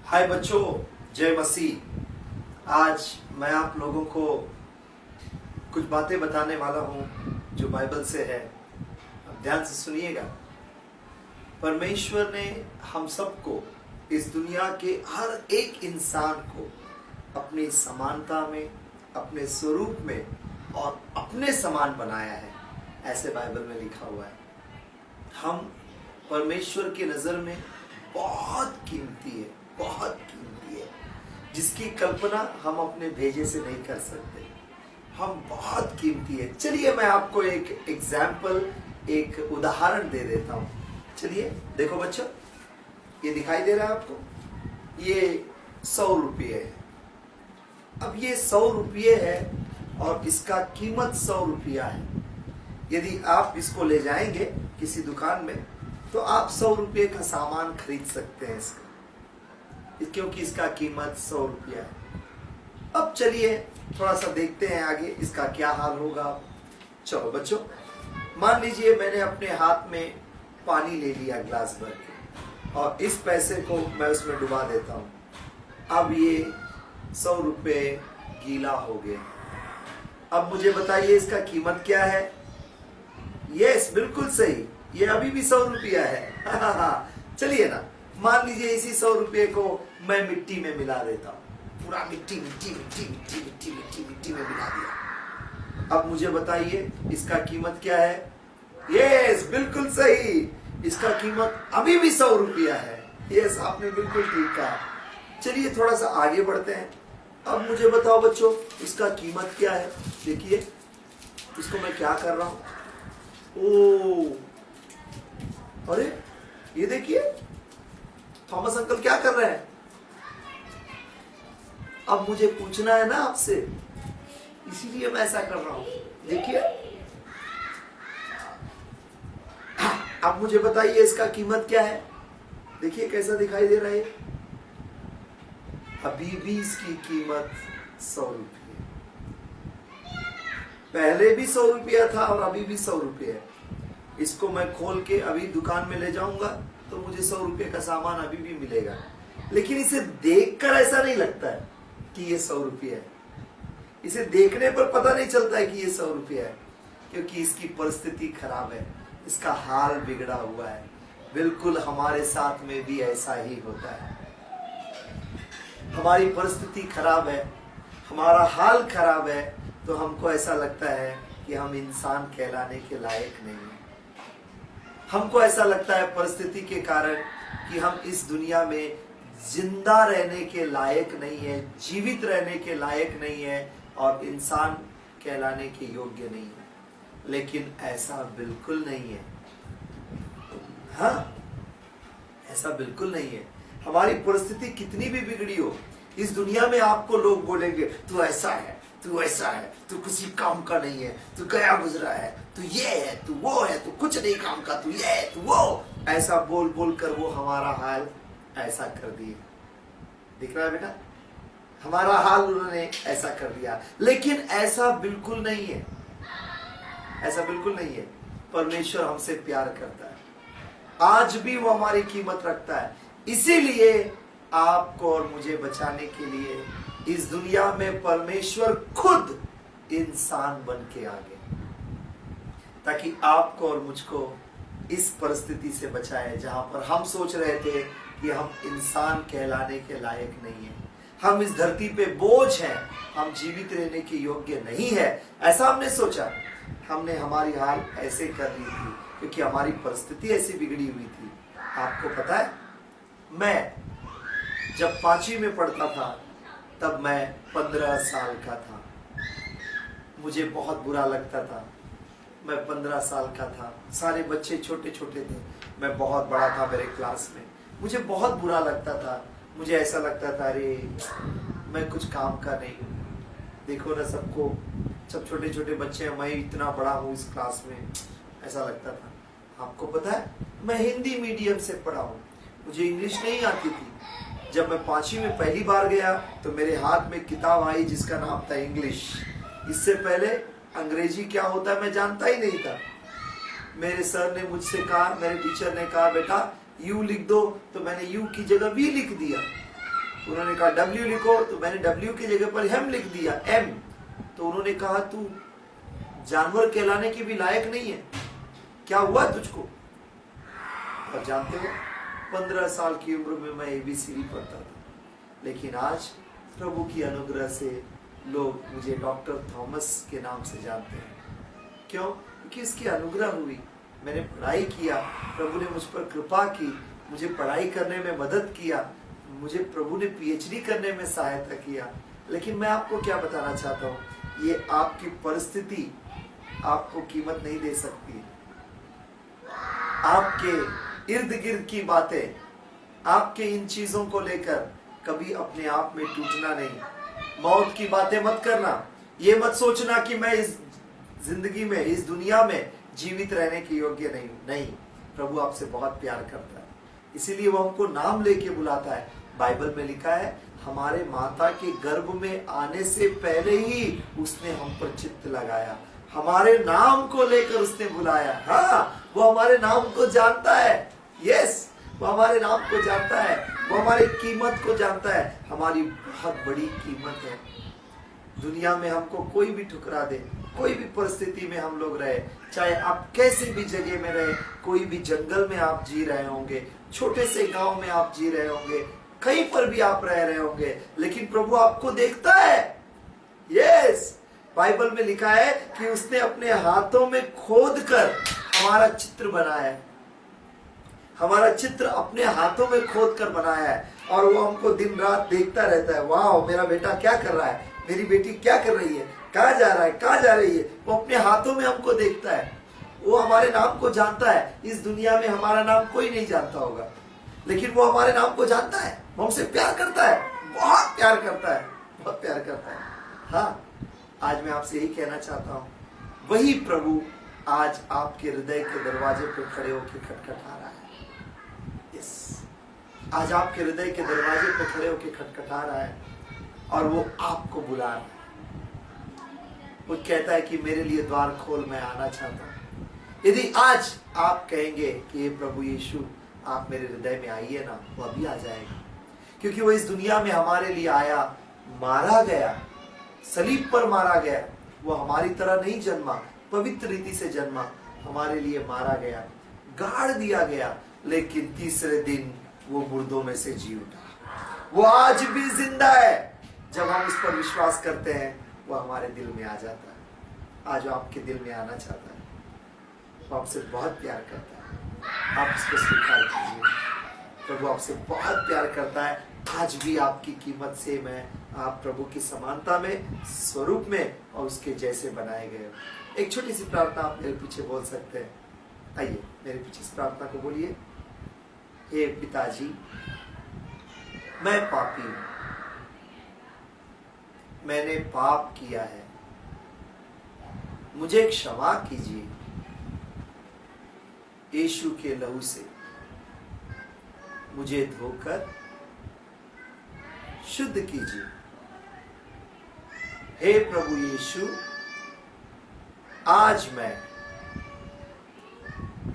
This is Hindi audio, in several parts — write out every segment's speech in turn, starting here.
हाय बच्चों, जय मसीह। आज मैं आप लोगों को कुछ बातें बताने वाला हूं जो बाइबल से है। अब ध्यान से सुनिएगा। परमेश्वर ने हम सबको, इस दुनिया के हर एक इंसान को अपनी समानता में, अपने स्वरूप में और अपने समान बनाया है। ऐसे बाइबल में लिखा हुआ है। हम परमेश्वर की नजर में बहुत कीमती है, बहुत कीमती है, जिसकी कल्पना हम अपने भेजे से नहीं कर सकते। हम बहुत कीमती है। चलिए मैं आपको एक एग्जाम्पल, एक उदाहरण दे देता हूं। चलिए देखो बच्चों, ये दिखाई दे रहा है आपको? ये 100 रुपये है। अब ये 100 रुपये है और इसका कीमत 100 रुपया है। यदि आप इसको ले जाएंगे किसी दुकान में तो आप 100 रुपये का सामान खरीद सकते हैं इसका, क्योंकि इसका कीमत 100 रुपया है। अब चलिए थोड़ा सा देखते हैं आगे इसका क्या हाल होगा। चलो बच्चों, मान लीजिए मैंने अपने हाथ में पानी ले लिया ग्लास भर के और इस पैसे को मैं उसमें डुबा देता हूं। अब ये 100 रुपये गीला हो गया। अब मुझे बताइए इसका कीमत क्या है? यस, बिल्कुल सही, ये अभी भी 100 रुपया है। चलिए ना, मान लीजिए इसी 100 रुपये को मैं मिट्टी में मिला देता हूँ। पूरा मिट्टी मिट्टी मिट्टी मिट्टी मिट्टी मिट्टी मिट्टी में मिला दिया। अब मुझे बताइए इसका कीमत क्या है? यस, बिल्कुल सही, इसका कीमत अभी भी 100 रुपया है। यस, आपने बिल्कुल ठीक कहा। चलिए थोड़ा सा आगे बढ़ते हैं। अब मुझे बताओ बच्चों, इसका कीमत क्या है? देखिए इसको मैं क्या कर रहा हूं। ओ, अरे ये देखिए थॉमस अंकल क्या कर रहे हैं। अब मुझे पूछना है ना आपसे, इसीलिए मैं ऐसा कर रहा हूं। देखिए, अब मुझे बताइए इसका कीमत क्या है? देखिए कैसा दिखाई दे रहा है। अभी भी इसकी कीमत 100 रुपये। पहले भी 100 रुपया था और अभी भी 100 रुपये है। इसको मैं खोल के अभी दुकान में ले जाऊंगा तो मुझे 100 रुपये का सामान अभी भी मिलेगा। लेकिन इसे देखकर ऐसा नहीं लगता है कि ये 100 रुपये है। इसे देखने पर पता नहीं चलता है कि ये 100 रुपये है, क्योंकि इसकी परिस्थिति खराब है, इसका हाल बिगड़ा हुआ है। बिल्कुल हमारे साथ में भी ऐसा ही होता है। हमारी परिस्थिति खराब है, हमारा हाल खराब है, तो हमको ऐसा लगता है कि हम इंसान कहलाने के लायक नहीं हैं। हमको ऐसा लगता है परिस्थिति के कारण कि हम इस दुनिया में जिंदा रहने के लायक नहीं है, जीवित रहने के लायक नहीं है और इंसान कहलाने के योग्य नहीं है। लेकिन ऐसा बिल्कुल नहीं है। हाँ, ऐसा बिल्कुल नहीं है। हमारी परिस्थिति कितनी भी बिगड़ी हो, इस दुनिया में आपको लोग बोलेंगे तू ऐसा है, तू ऐसा है, तू किसी काम का नहीं है, तू गया गुजरा है, तू ये है, तू वो है, तू कुछ नहीं काम का, तू ये है, तू वो। ऐसा बोल बोल कर वो हमारा हाल ऐसा कर दिए। दिख रहा है बेटा, हमारा हाल उन्होंने ऐसा कर दिया। लेकिन ऐसा बिल्कुल नहीं है, ऐसा बिल्कुल नहीं है। परमेश्वर हमसे प्यार करता है, आज भी वो हमारी कीमत रखता है। इसीलिए आपको और मुझे बचाने के लिए इस दुनिया में परमेश्वर खुद इंसान बन के आ गए, ताकि आपको और मुझको इस परिस्थिति से बचाए जहां पर हम सोच रहे थे कि हम इंसान कहलाने के लायक नहीं है, हम इस धरती पे बोझ हैं, हम जीवित रहने के योग्य नहीं है। ऐसा हमने सोचा, हमने हमारी हाल ऐसे कर ली थी क्योंकि हमारी परिस्थिति ऐसी बिगड़ी हुई थी। आपको पता है, मैं जब 5वीं में पढ़ता था तब मैं 15 साल का था। मुझे बहुत बुरा लगता था। मैं 15 साल का था, सारे बच्चे छोटे छोटे थे, मैं बहुत बड़ा था मेरे क्लास में। मुझे बहुत बुरा लगता था। मुझे ऐसा लगता था अरे मैं कुछ काम का नहीं हूँ। देखो ना सबको, सब छोटे छोटे बच्चे हैं, मैं इतना बड़ा हूँ इस क्लास में, ऐसा लगता था। आपको पता है, मैं हिंदी मीडियम से पढ़ा हूँ, मुझे इंग्लिश नहीं आती थी। जब मैं 5वीं में पहली बार गया तो मेरे हाथ में किताब आई जिसका नाम था इंग्लिश। इससे पहले अंग्रेजी क्या होता है मैं जानता ही नहीं था। मेरे सर ने मुझसे कहा, मेरे टीचर ने कहा बेटा यू लिख दो, तो मैंने यू की जगह वी लिख दिया। उन्होंने कहा W लिखो, तो मैंने W की जगह पर M लिख दिया, M। तो उन्होंने कहा तू जानवर कहलाने की भी लायक नहीं है, क्या हुआ तुझको? और जानते हो 15 साल की उम्र में मैं ABCD पढ़ता था, लेकिन आज प्रभु की अनुग्रह से लोग मुझे डॉक्टर थॉमस के नाम से जानते हैं। क्यों? क्योंकि इसकी अनुग्रह हुई, मैंने पढ़ाई किया, प्रभु ने मुझ पर कृपा की, मुझे पढ़ाई करने में मदद किया, मुझे प्रभु ने PhD करने में सहायता किया। लेकिन मैं आपको क्या बताना चाहता हूँ, ये आपकी परिस्थिति आपको कीमत नहीं दे सकती। आपके इर्द गिर्द की बातें, आपके इन चीजों को लेकर कभी अपने आप में टूटना नहीं। मौत की बातें मत करना, ये मत सोचना कि मैं इस जिंदगी में, इस दुनिया में जीवित रहने के योग्य नहीं। प्रभु आपसे बहुत प्यार करता है, इसीलिए वो हमको नाम लेके बुलाता है। बाइबल में लिखा है, हमारे माता के गर्भ में आने से पहले ही उसने हम पर चित्त लगाया, हमारे नाम को लेकर उसने बुलाया। हाँ, वो हमारे नाम को जानता है। यस, वो हमारे नाम को जानता है, वो हमारी कीमत को जानता है। हमारी बहुत बड़ी कीमत है। दुनिया में हमको कोई भी ठुकरा दे, कोई भी परिस्थिति में हम लोग रहे, चाहे आप कैसे भी जगह में रहे, कोई भी जंगल में आप जी रहे होंगे, छोटे से गांव में आप जी रहे होंगे, कहीं पर भी आप रह रहे होंगे, लेकिन प्रभु आपको देखता है। यस, बाइबल में लिखा है कि उसने अपने हाथों में खोद कर हमारा चित्र बनाया है, हमारा चित्र अपने हाथों में खोद कर बनाया है, और वो हमको दिन रात देखता रहता है। वाह, मेरा बेटा क्या कर रहा है, मेरी बेटी क्या कर रही है, कहाँ जा रहा है, कहाँ जा रही है। वो अपने हाथों में हमको देखता है, वो हमारे नाम को जानता है। इस दुनिया में हमारा नाम कोई नहीं जानता होगा, लेकिन वो हमारे नाम को जानता है, वो हमसे प्यार करता है, बहुत प्यार करता है, बहुत प्यार करता है। हाँ, आज मैं आपसे यही कहना चाहता हूँ, वही प्रभु आज आपके हृदय के दरवाजे पर खड़े होकर खटखटा रहा है। यस, आज आपके हृदय के दरवाजे पर खड़े होकर खटखटा रहा है, और वो आपको बुला रहा है। वो कहता है कि मेरे लिए द्वार खोल, मैं आना चाहता हूँ। यदि आज आप कहेंगे कि प्रभु यीशु आप मेरे हृदय में आइए ना, वो अभी आ जाएगा, क्योंकि वो इस दुनिया में हमारे लिए आया, मारा गया, सलीब पर मारा गया। वो हमारी तरह नहीं जन्मा, पवित्र रीति से जन्मा, हमारे लिए मारा गया, गाड़ दिया गया, लेकिन तीसरे दिन वो मुर्दों में से जी उठा। वो आज भी जिंदा है। जब हम उस पर विश्वास करते हैं, वो हमारे दिल में आ जाता है। आज वो आपके दिल में आना चाहता है, वो आपसे बहुत प्यार करता है, आप उसको स्वीकार कीजिए। प्रभु आपसे बहुत प्यार करता है। आज भी आपकी कीमत से मैं, आप प्रभु की समानता में, स्वरूप में और उसके जैसे बनाए गए। एक छोटी सी प्रार्थना आप मेरे पीछे बोल सकते हैं। आइए मेरे पीछे इस प्रार्थना को बोलिए। हे पिताजी, मैं पापी हूं, मैंने पाप किया है, मुझे क्षमा कीजिए। यीशु के लहू से मुझे धोकर शुद्ध कीजिए। हे प्रभु यीशु, आज मैं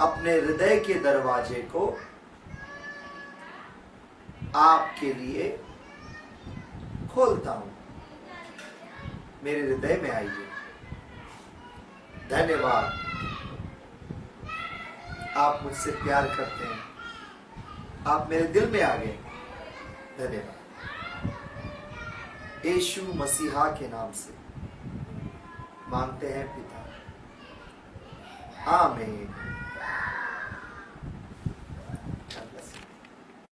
अपने हृदय के दरवाजे को आपके लिए खोलता हूं। मेरे हृदय में आइए। धन्यवाद, आप मुझसे प्यार करते हैं, आप मेरे दिल में आ गए। धन्यवाद। यीशु मसीहा के नाम से मांगते हैं पिता, आमीन।